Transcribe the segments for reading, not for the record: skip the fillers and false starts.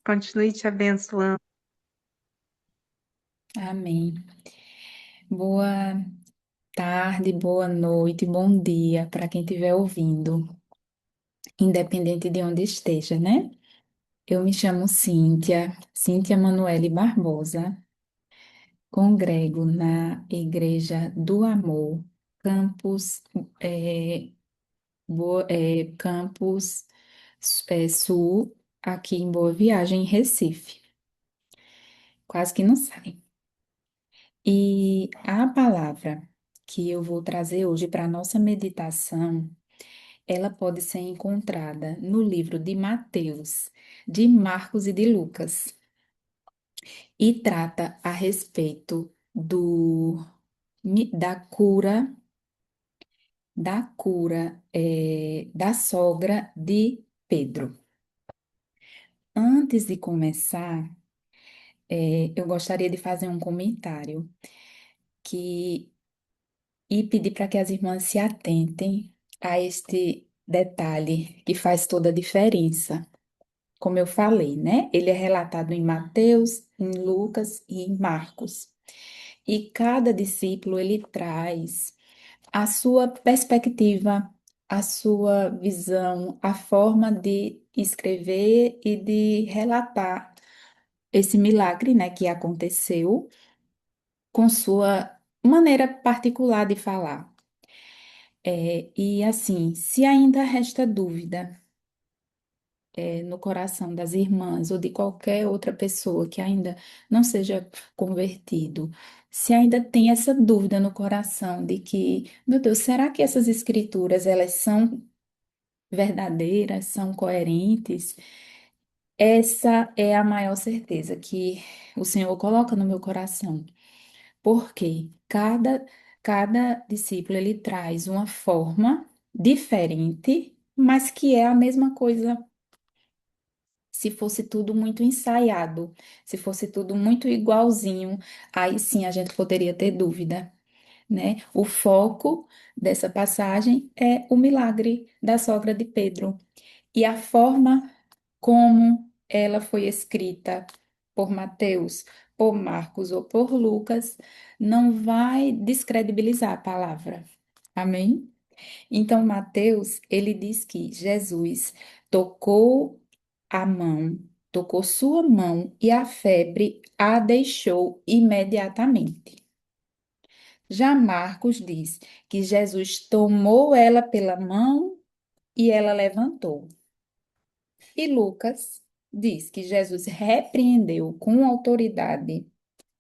continue te abençoando. Amém. Boa tarde, boa noite, bom dia para quem estiver ouvindo, independente de onde esteja, né? Eu me chamo Cíntia Manoele Barbosa, congrego na Igreja do Amor, campus, é, campus Sul, aqui em Boa Viagem, em Recife. Quase que não sai. E a palavra que eu vou trazer hoje para a nossa meditação, ela pode ser encontrada no livro de Mateus, de Marcos e de Lucas, e trata a respeito da cura da sogra de Pedro. Antes de começar, eu gostaria de fazer um comentário que e pedir para que as irmãs se atentem a este detalhe que faz toda a diferença. Como eu falei, né? Ele é relatado em Mateus, em Lucas e em Marcos. E cada discípulo ele traz a sua perspectiva, a sua visão, a forma de escrever e de relatar esse milagre, né, que aconteceu com sua maneira particular de falar. E assim, se ainda resta dúvida, no coração das irmãs ou de qualquer outra pessoa que ainda não seja convertido, se ainda tem essa dúvida no coração de que, meu Deus, será que essas escrituras elas são verdadeiras, são coerentes? Essa é a maior certeza que o Senhor coloca no meu coração, porque cada discípulo ele traz uma forma diferente, mas que é a mesma coisa. Se fosse tudo muito ensaiado, se fosse tudo muito igualzinho, aí sim a gente poderia ter dúvida, né? O foco dessa passagem é o milagre da sogra de Pedro e a forma como ela foi escrita por Mateus, por Marcos ou por Lucas não vai descredibilizar a palavra. Amém? Então, Mateus, ele diz que Jesus tocou a mão, tocou sua mão e a febre a deixou imediatamente. Já Marcos diz que Jesus tomou ela pela mão e ela levantou. E Lucas diz que Jesus repreendeu com autoridade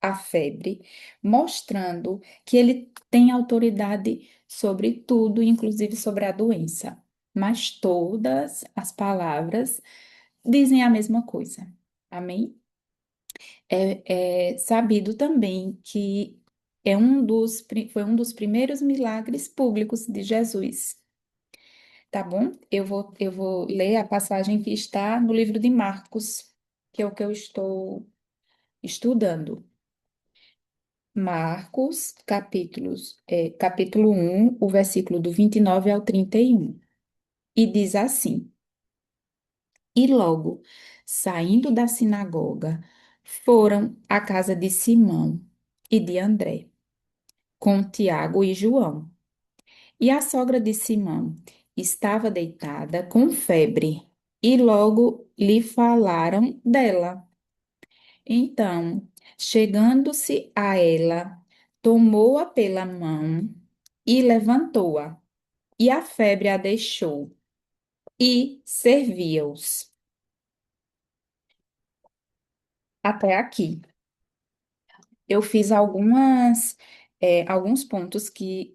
a febre, mostrando que ele tem autoridade sobre tudo, inclusive sobre a doença. Mas todas as palavras dizem a mesma coisa. Amém? É sabido também que foi um dos primeiros milagres públicos de Jesus. Tá bom? Eu vou ler a passagem que está no livro de Marcos, que é o que eu estou estudando. Marcos, capítulo 1, o versículo do 29 ao 31. E diz assim: E logo, saindo da sinagoga, foram à casa de Simão e de André, com Tiago e João. E a sogra de Simão estava deitada com febre, e logo lhe falaram dela. Então, chegando-se a ela, tomou-a pela mão e levantou-a, e a febre a deixou, e servia-os. Até aqui. Eu fiz alguns pontos que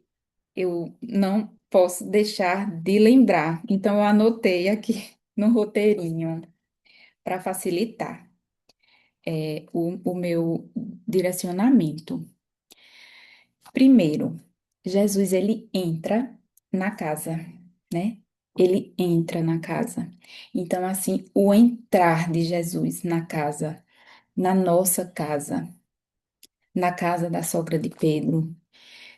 eu não posso deixar de lembrar. Então, eu anotei aqui no roteirinho para facilitar, o meu direcionamento. Primeiro, Jesus ele entra na casa, né? Ele entra na casa. Então, assim, o entrar de Jesus na casa, na nossa casa, na casa da sogra de Pedro,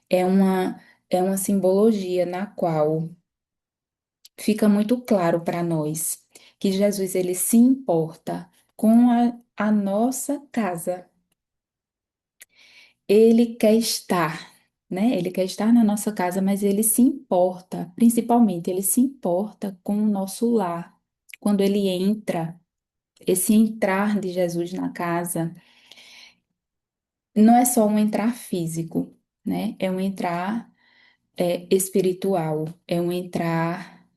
é uma é uma simbologia na qual fica muito claro para nós que Jesus ele se importa com a nossa casa. Ele quer estar, né? Ele quer estar na nossa casa, mas ele se importa, principalmente, ele se importa com o nosso lar. Quando ele entra, esse entrar de Jesus na casa, não é só um entrar físico, né? É um entrar espiritual, é um entrar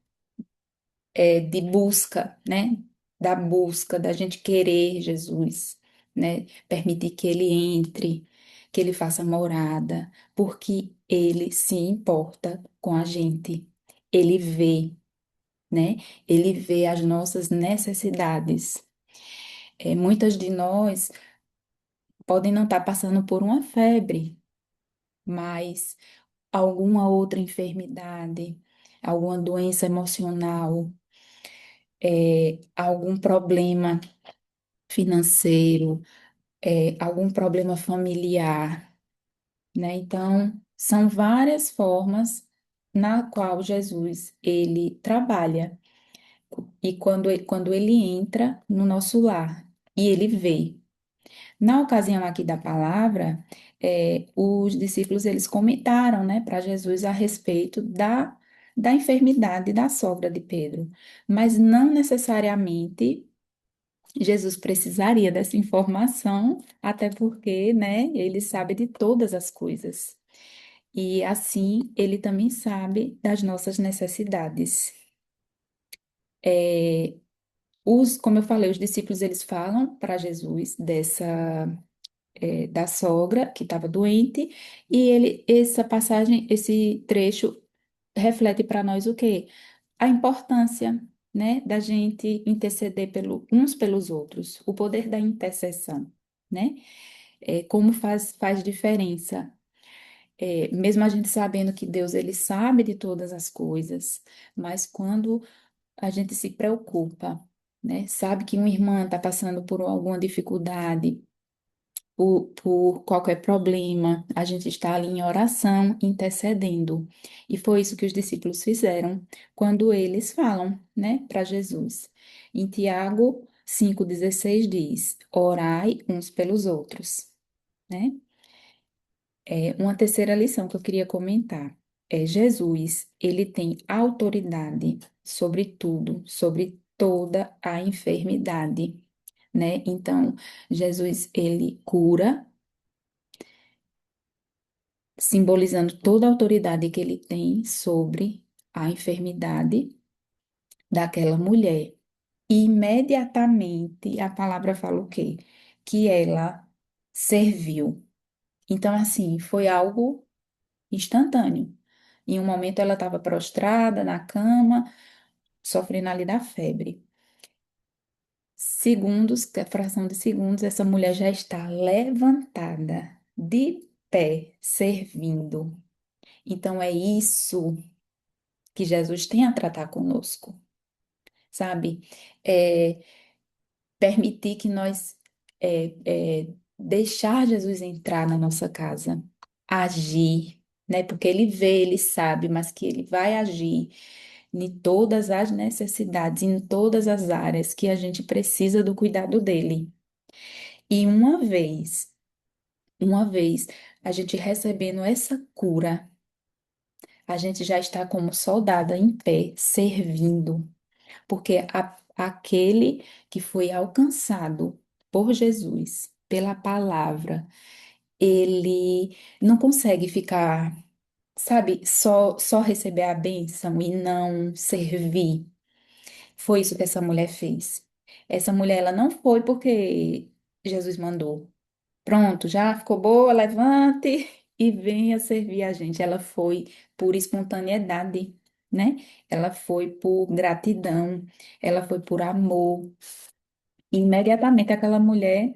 de busca, né? Da busca, da gente querer Jesus, né? Permitir que ele entre, que ele faça morada, porque ele se importa com a gente. Ele vê, né? Ele vê as nossas necessidades. Muitas de nós podem não estar passando por uma febre, mas alguma outra enfermidade, alguma doença emocional, algum problema financeiro, algum problema familiar, né? Então, são várias formas na qual Jesus ele trabalha. E quando ele entra no nosso lar e ele vê. Na ocasião aqui da palavra, os discípulos eles comentaram, né, para Jesus a respeito da enfermidade da sogra de Pedro, mas não necessariamente Jesus precisaria dessa informação, até porque, né, ele sabe de todas as coisas. E assim, ele também sabe das nossas necessidades. É, como eu falei, os discípulos eles falam para Jesus da sogra que estava doente, e essa passagem, esse trecho reflete para nós o quê? A importância, né, da gente interceder uns pelos outros, o poder da intercessão, né? Como faz diferença. Mesmo a gente sabendo que Deus ele sabe de todas as coisas, mas quando a gente se preocupa, né, sabe que uma irmã está passando por alguma dificuldade, por qualquer problema, a gente está ali em oração, intercedendo. E foi isso que os discípulos fizeram quando eles falam, né, para Jesus. Em Tiago 5,16 diz: orai uns pelos outros, né? Uma terceira lição que eu queria comentar é Jesus, ele tem autoridade sobre tudo, sobre toda a enfermidade, né? Então, Jesus, ele cura, simbolizando toda a autoridade que ele tem sobre a enfermidade daquela mulher. E imediatamente a palavra fala o quê? Que ela serviu. Então, assim, foi algo instantâneo. Em um momento ela estava prostrada na cama, sofrendo ali da febre. Segundos, que é fração de segundos, essa mulher já está levantada, de pé, servindo. Então é isso que Jesus tem a tratar conosco, sabe? É, permitir que nós deixar Jesus entrar na nossa casa, agir, né? Porque ele vê, ele sabe, mas que ele vai agir em todas as necessidades, em todas as áreas que a gente precisa do cuidado dele. E uma vez a gente recebendo essa cura, a gente já está como soldada em pé, servindo. Porque aquele que foi alcançado por Jesus, pela palavra, ele não consegue ficar, sabe, só receber a bênção e não servir. Foi isso que essa mulher fez. Essa mulher, ela não foi porque Jesus mandou. Pronto, já ficou boa, levante e venha servir a gente. Ela foi por espontaneidade, né? Ela foi por gratidão, ela foi por amor. E imediatamente aquela mulher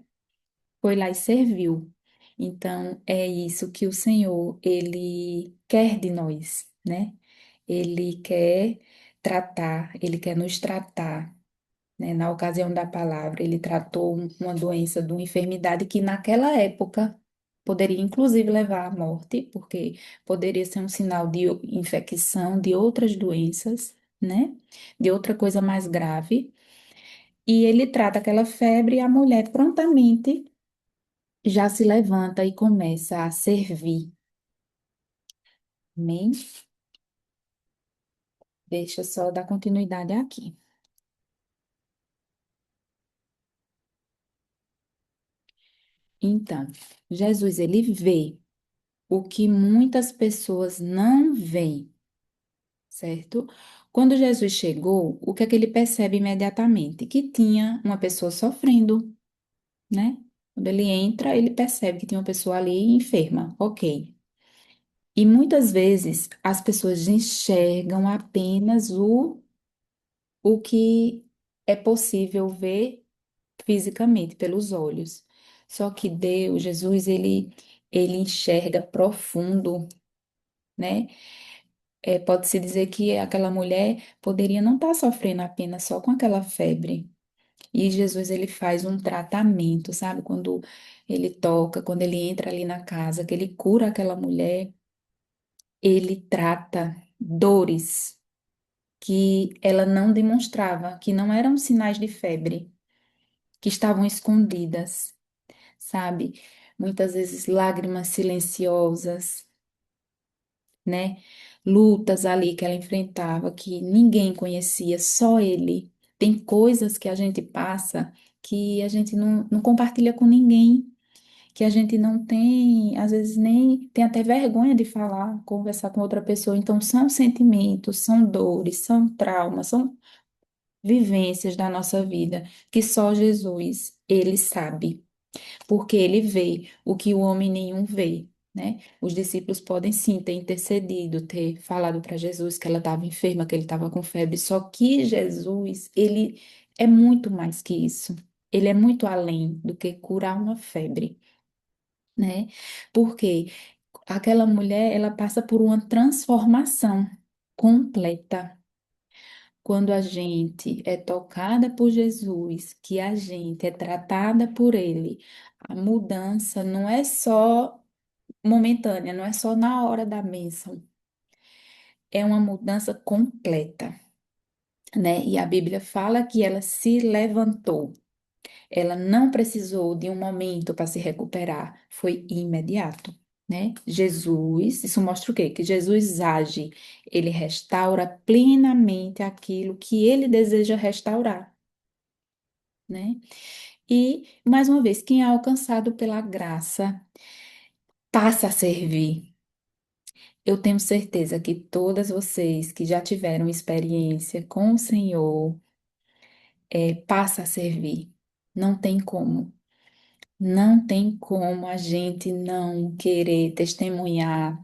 foi lá e serviu. Então, é isso que o Senhor, ele quer de nós, né? Ele quer ele quer nos tratar, né? Na ocasião da palavra, ele tratou uma doença, de uma enfermidade que naquela época poderia inclusive levar à morte, porque poderia ser um sinal de infecção de outras doenças, né? De outra coisa mais grave. E ele trata aquela febre e a mulher prontamente já se levanta e começa a servir. Amém? Deixa eu só dar continuidade aqui. Então, Jesus, ele vê o que muitas pessoas não veem, certo? Quando Jesus chegou, o que é que ele percebe imediatamente? Que tinha uma pessoa sofrendo, né? Quando ele entra, ele percebe que tem uma pessoa ali enferma, ok. E muitas vezes as pessoas enxergam apenas o que é possível ver fisicamente, pelos olhos. Só que Deus, Jesus, ele enxerga profundo, né? Pode-se dizer que aquela mulher poderia não estar sofrendo apenas só com aquela febre. E Jesus, ele faz um tratamento, sabe? Quando ele toca, quando ele entra ali na casa, que ele cura aquela mulher, ele trata dores que ela não demonstrava, que não eram sinais de febre, que estavam escondidas, sabe? Muitas vezes lágrimas silenciosas, né? Lutas ali que ela enfrentava que ninguém conhecia, só ele. Tem coisas que a gente passa que a gente não compartilha com ninguém, que a gente não tem, às vezes nem tem até vergonha de falar, conversar com outra pessoa. Então, são sentimentos, são dores, são traumas, são vivências da nossa vida que só Jesus, ele sabe, porque ele vê o que o homem nenhum vê, né? Os discípulos podem sim ter intercedido, ter falado para Jesus que ela estava enferma, que ele estava com febre, só que Jesus, ele é muito mais que isso. Ele é muito além do que curar uma febre, né? Porque aquela mulher, ela passa por uma transformação completa. Quando a gente é tocada por Jesus, que a gente é tratada por Ele, a mudança não é só momentânea, não é só na hora da bênção, é uma mudança completa, né? E a Bíblia fala que ela se levantou, ela não precisou de um momento para se recuperar, foi imediato. Né? Jesus, isso mostra o quê? Que Jesus age, ele restaura plenamente aquilo que ele deseja restaurar, né? E, mais uma vez, quem é alcançado pela graça passa a servir. Eu tenho certeza que todas vocês que já tiveram experiência com o Senhor, passa a servir. Não tem como. Não tem como a gente não querer testemunhar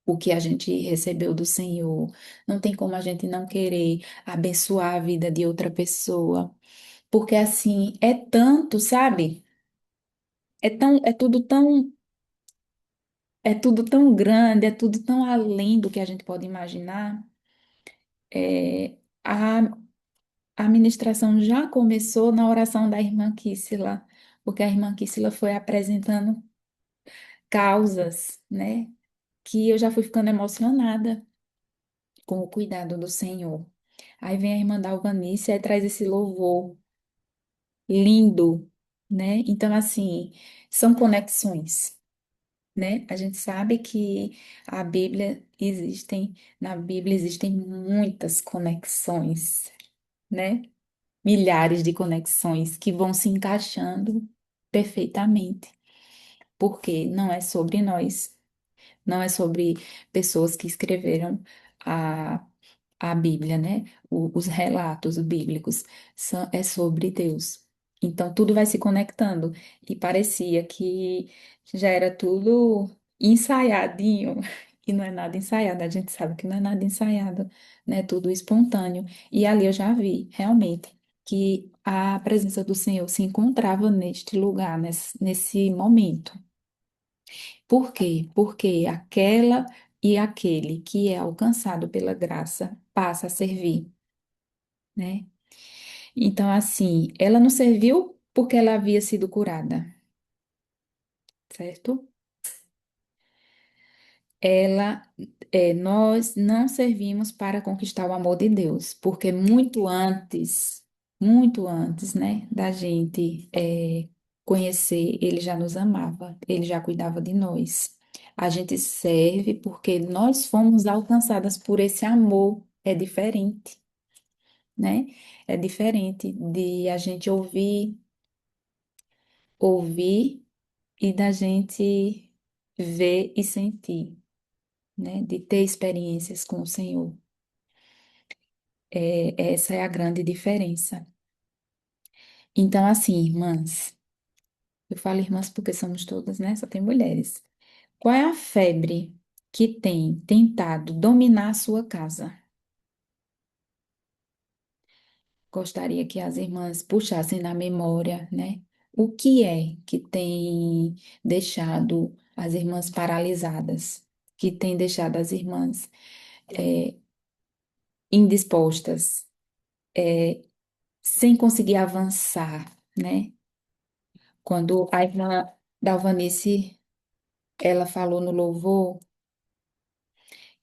o que a gente recebeu do Senhor. Não tem como a gente não querer abençoar a vida de outra pessoa. Porque assim, é tanto, sabe? É tudo tão grande, é tudo tão além do que a gente pode imaginar. É, a, a ministração já começou na oração da irmã Kíssila, porque a irmã Kíssila foi apresentando causas, né? Que eu já fui ficando emocionada com o cuidado do Senhor. Aí vem a irmã Dalvanice e traz esse louvor lindo, né? Então, assim, são conexões. Né? A gente sabe que na Bíblia existem muitas conexões, né? Milhares de conexões que vão se encaixando perfeitamente, porque não é sobre nós, não é sobre pessoas que escreveram a, a Bíblia, né? Os relatos bíblicos é sobre Deus. Então tudo vai se conectando e parecia que já era tudo ensaiadinho e não é nada ensaiado. A gente sabe que não é nada ensaiado, né? Tudo espontâneo. E ali eu já vi realmente que a presença do Senhor se encontrava neste lugar, nesse momento. Por quê? Porque aquela e aquele que é alcançado pela graça passa a servir, né? Então, assim, ela não serviu porque ela havia sido curada, certo? Nós não servimos para conquistar o amor de Deus, porque muito antes. muito antes, né, da gente conhecer, ele já nos amava, ele já cuidava de nós. A gente serve porque nós fomos alcançadas por esse amor. É diferente, né? É diferente de a gente ouvir e da gente ver e sentir, né? De ter experiências com o Senhor. Essa é a grande diferença. Então, assim, irmãs, eu falo irmãs porque somos todas, né? Só tem mulheres. Qual é a febre que tem tentado dominar a sua casa? Gostaria que as irmãs puxassem na memória, né? O que é que tem deixado as irmãs paralisadas? Que tem deixado as irmãs eh, indispostas, sem conseguir avançar, né? Quando a irmã Dalvanice, ela falou no louvor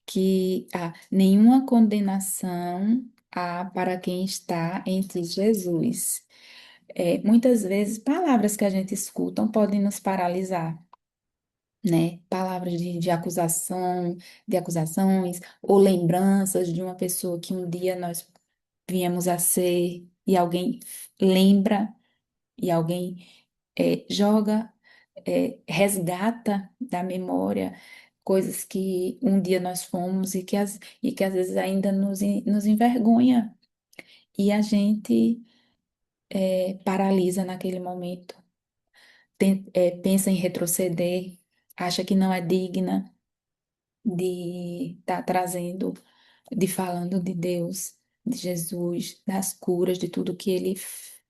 que nenhuma condenação há para quem está em Cristo Jesus. Muitas vezes, palavras que a gente escuta podem nos paralisar, né? Palavras de acusação, de acusações, ou lembranças de uma pessoa que um dia nós viemos a ser, e alguém lembra, e alguém joga, resgata da memória coisas que um dia nós fomos e que às vezes ainda nos envergonha, e a gente paralisa naquele momento. Pensa em retroceder, acha que não é digna de estar trazendo, de falando de Deus, de Jesus, das curas, de tudo que Ele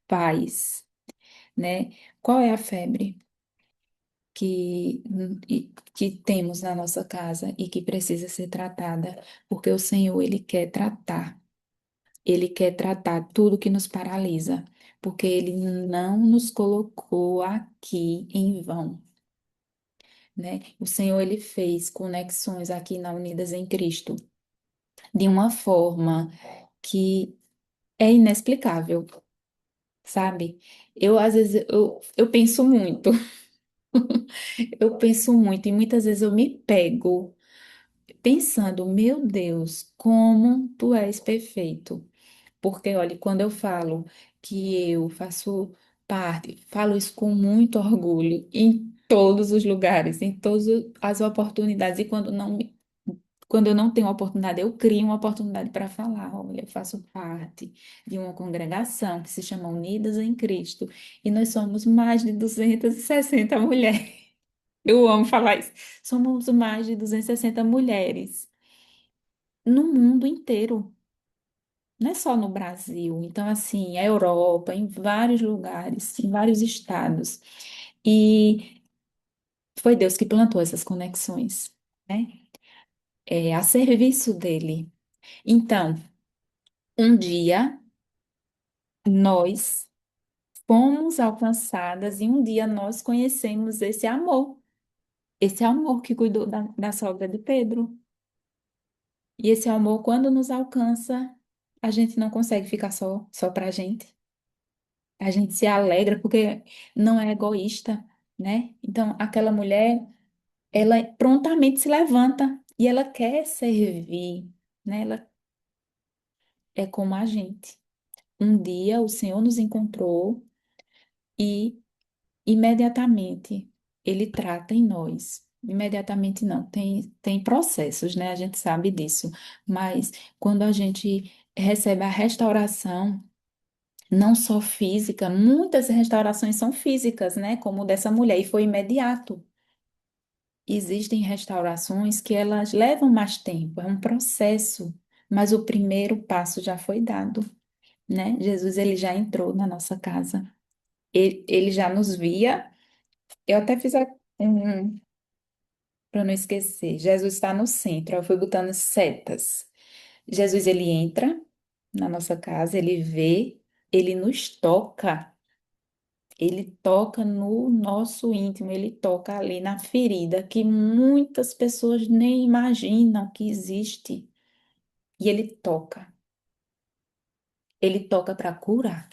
faz, né? Qual é a febre que temos na nossa casa e que precisa ser tratada? Porque o Senhor, Ele quer tratar. Ele quer tratar tudo que nos paralisa, porque Ele não nos colocou aqui em vão, né? O Senhor, ele fez conexões aqui na Unidas em Cristo de uma forma que é inexplicável, sabe? Às vezes, eu penso muito, eu penso muito e muitas vezes eu me pego pensando, meu Deus, como tu és perfeito. Porque, olha, quando eu falo que eu faço parte, falo isso com muito orgulho em todos os lugares, em todas as oportunidades, e quando eu não tenho oportunidade, eu crio uma oportunidade para falar. Olha, eu faço parte de uma congregação que se chama Unidas em Cristo, e nós somos mais de 260 mulheres. Eu amo falar isso. Somos mais de 260 mulheres no mundo inteiro. Não é só no Brasil, então, assim, a Europa, em vários lugares, em vários estados. E foi Deus que plantou essas conexões, né? A serviço dele. Então, um dia nós fomos alcançadas e um dia nós conhecemos esse amor que cuidou da sogra de Pedro. E esse amor, quando nos alcança, a gente não consegue ficar só pra gente. A gente se alegra porque não é egoísta, né? Então, aquela mulher, ela prontamente se levanta e ela quer servir, né? Ela é como a gente. Um dia o Senhor nos encontrou e imediatamente ele trata em nós. Imediatamente não, tem processos, né? A gente sabe disso. Mas quando a gente recebe a restauração, não só física, muitas restaurações são físicas, né? Como o dessa mulher, e foi imediato. Existem restaurações que elas levam mais tempo, é um processo, mas o primeiro passo já foi dado, né? Jesus, ele já entrou na nossa casa, ele já nos via. Eu até fiz para não esquecer, Jesus está no centro, eu fui botando setas. Jesus, ele entra na nossa casa, ele vê, ele nos toca. Ele toca no nosso íntimo, ele toca ali na ferida que muitas pessoas nem imaginam que existe. E ele toca para curar.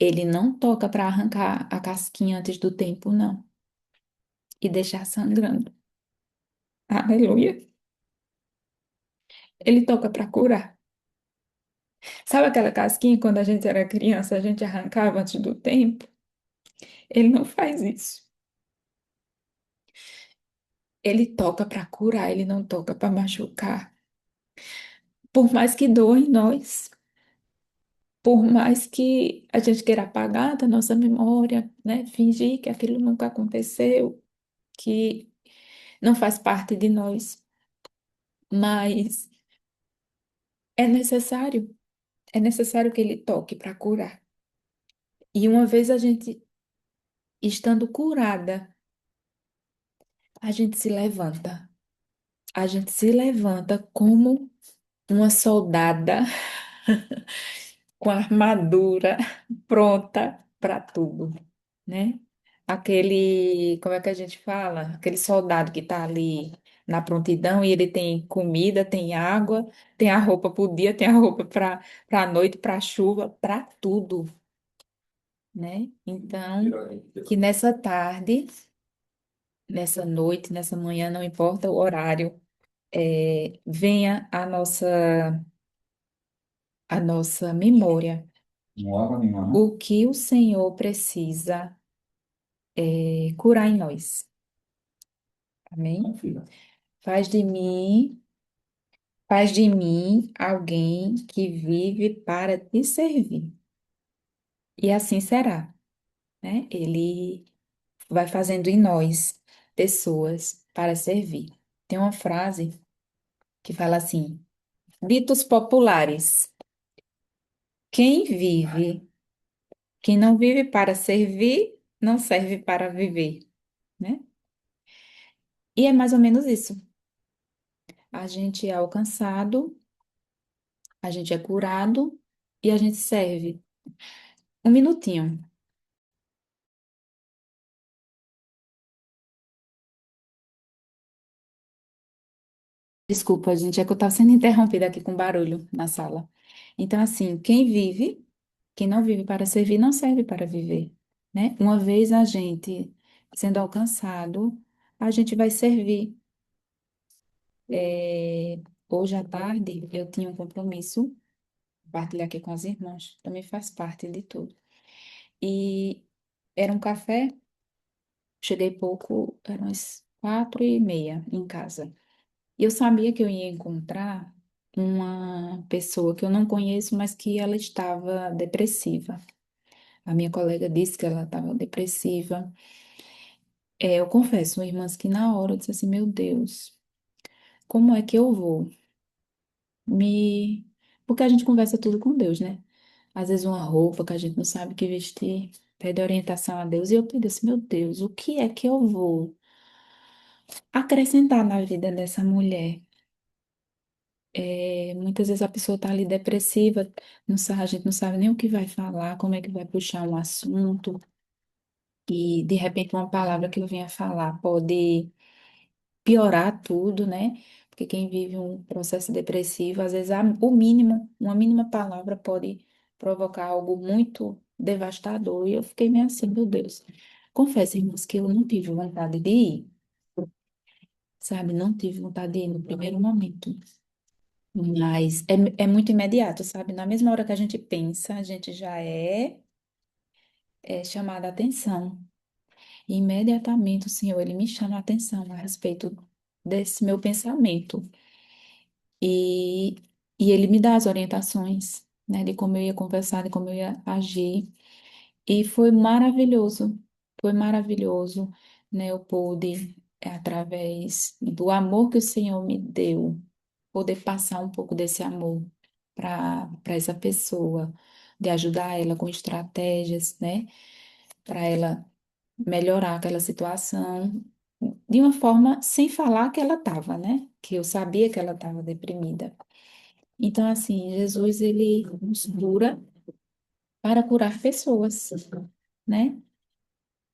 Ele não toca para arrancar a casquinha antes do tempo, não, e deixar sangrando. Aleluia. Ele toca para curar. Sabe aquela casquinha quando a gente era criança, a gente arrancava antes do tempo? Ele não faz isso. Ele toca para curar, ele não toca para machucar. Por mais que doa em nós, por mais que a gente queira apagar da nossa memória, né? Fingir que aquilo nunca aconteceu, que não faz parte de nós, mas é necessário que ele toque para curar. E uma vez a gente estando curada, a gente se levanta. A gente se levanta como uma soldada com a armadura pronta para tudo, né? Aquele, como é que a gente fala? Aquele soldado que está ali na prontidão e ele tem comida, tem água, tem a roupa para o dia, tem a roupa para a noite, para a chuva, para tudo, né? Então, que nessa tarde, nessa noite, nessa manhã, não importa o horário, venha a nossa memória Não lava nenhuma, não? o que o Senhor precisa curar em nós. Não, Amém? filha. Faz de mim, faz de mim alguém que vive para te servir. E assim será, né? Ele vai fazendo em nós pessoas para servir. Tem uma frase que fala assim: ditos populares, quem não vive para servir, não serve para viver, né? E é mais ou menos isso. A gente é alcançado, a gente é curado e a gente serve. Um minutinho. Desculpa, gente, é que eu estava sendo interrompida aqui com barulho na sala. Então, assim, quem não vive para servir, não serve para viver, né? Uma vez a gente sendo alcançado, a gente vai servir. É, hoje à tarde eu tinha um compromisso, compartilhar aqui com as irmãs, também faz parte de tudo. E era um café, cheguei pouco, eram umas 4h30 em casa. E eu sabia que eu ia encontrar uma pessoa que eu não conheço, mas que ela estava depressiva. A minha colega disse que ela estava depressiva. Eu confesso, irmãs, que na hora eu disse assim, meu Deus, como é que eu vou me... Porque a gente conversa tudo com Deus, né? Às vezes uma roupa que a gente não sabe o que vestir, pede orientação a Deus. E eu pedi assim, meu Deus, o que é que eu vou acrescentar na vida dessa mulher? Muitas vezes a pessoa está ali depressiva, não sabe, a gente não sabe nem o que vai falar, como é que vai puxar um assunto, e de repente uma palavra que eu venha falar pode piorar tudo, né? Porque quem vive um processo depressivo, às vezes o mínimo, uma mínima palavra pode provocar algo muito devastador. E eu fiquei meio assim, meu Deus. Confesso, irmãos, que eu não tive vontade de ir, sabe? Não tive vontade de ir no primeiro momento. Mas é muito imediato, sabe? Na mesma hora que a gente pensa, a gente já é chamada a atenção. E imediatamente o Senhor, ele me chama a atenção a respeito desse meu pensamento. E, e ele me dá as orientações, né, de como eu ia conversar, de como eu ia agir. E foi maravilhoso, né? Eu pude, através do amor que o Senhor me deu, poder passar um pouco desse amor para essa pessoa, de ajudar ela com estratégias, né? Para ela melhorar aquela situação, de uma forma sem falar que ela estava, né? Que eu sabia que ela estava deprimida. Então, assim, Jesus, ele nos cura para curar pessoas, né?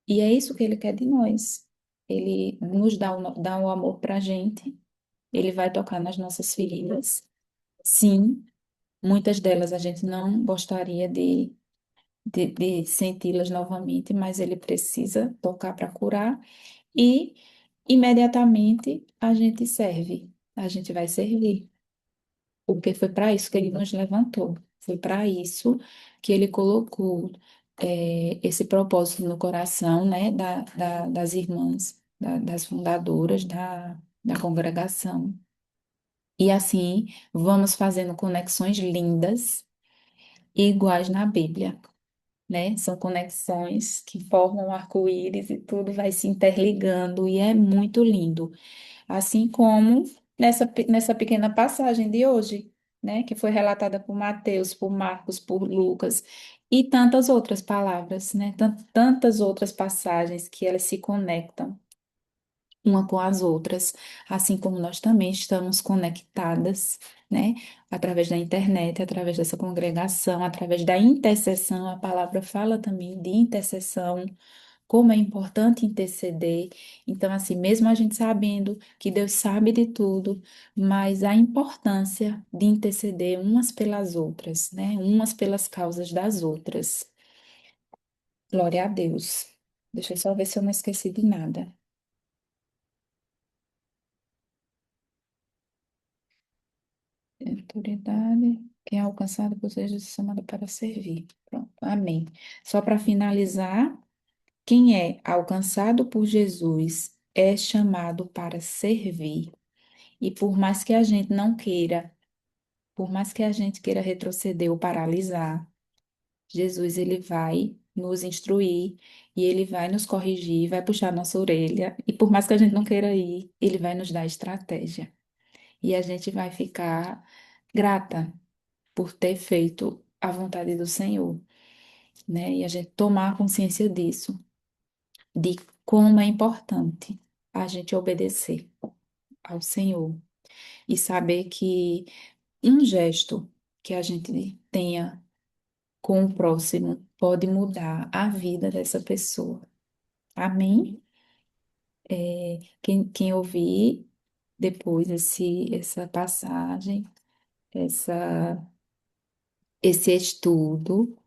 E é isso que ele quer de nós. Ele nos dá o amor para a gente, ele vai tocar nas nossas feridas. Sim, muitas delas a gente não gostaria de senti-las novamente, mas ele precisa tocar para curar e imediatamente a gente serve, a gente vai servir, porque foi para isso que ele nos levantou, foi para isso que ele colocou esse propósito no coração, né, das irmãs, das fundadoras da congregação. E assim vamos fazendo conexões lindas e iguais na Bíblia, né? São conexões que formam um arco-íris e tudo vai se interligando e é muito lindo. Assim como nessa pequena passagem de hoje, né? Que foi relatada por Mateus, por Marcos, por Lucas e tantas outras palavras, né? Tantas outras passagens que elas se conectam uma com as outras, assim como nós também estamos conectadas, né? Através da internet, através dessa congregação, através da intercessão, a palavra fala também de intercessão, como é importante interceder. Então, assim, mesmo a gente sabendo que Deus sabe de tudo, mas a importância de interceder umas pelas outras, né? Umas pelas causas das outras. Glória a Deus. Deixa eu só ver se eu não esqueci de nada. Autoridade, quem é alcançado por Jesus é chamado para servir. Pronto, amém. Só para finalizar, quem é alcançado por Jesus é chamado para servir. E por mais que a gente não queira, por mais que a gente queira retroceder ou paralisar, Jesus ele vai nos instruir e ele vai nos corrigir, vai puxar nossa orelha. E por mais que a gente não queira ir, ele vai nos dar estratégia. E a gente vai ficar grata por ter feito a vontade do Senhor, né? E a gente tomar consciência disso, de como é importante a gente obedecer ao Senhor e saber que um gesto que a gente tenha com o próximo pode mudar a vida dessa pessoa. Amém? Quem ouvir depois essa passagem, essa, esse estudo,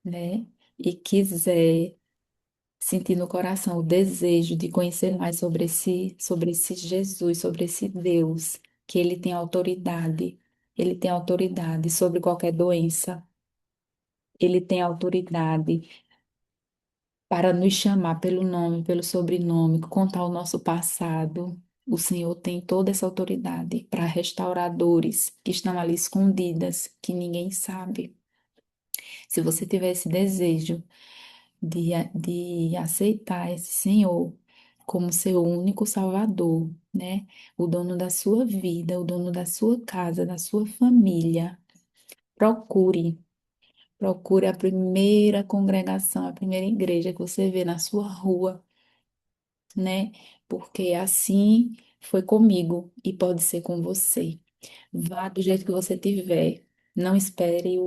né? E quiser sentir no coração o desejo de conhecer mais sobre esse Jesus, sobre esse Deus, que ele tem autoridade sobre qualquer doença, ele tem autoridade para nos chamar pelo nome, pelo sobrenome, contar o nosso passado. O Senhor tem toda essa autoridade para restaurar dores que estão ali escondidas, que ninguém sabe. Se você tiver esse desejo, de aceitar esse Senhor como seu único Salvador, né? O dono da sua vida, o dono da sua casa, da sua família. Procure, procure a primeira congregação, a primeira igreja que você vê na sua rua, né? Porque assim foi comigo e pode ser com você. Vá do jeito que você tiver. Não espere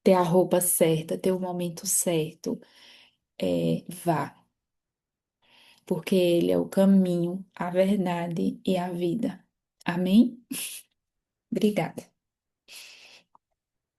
ter a roupa certa, ter o momento certo. Vá. Porque Ele é o caminho, a verdade e a vida. Amém? Obrigada.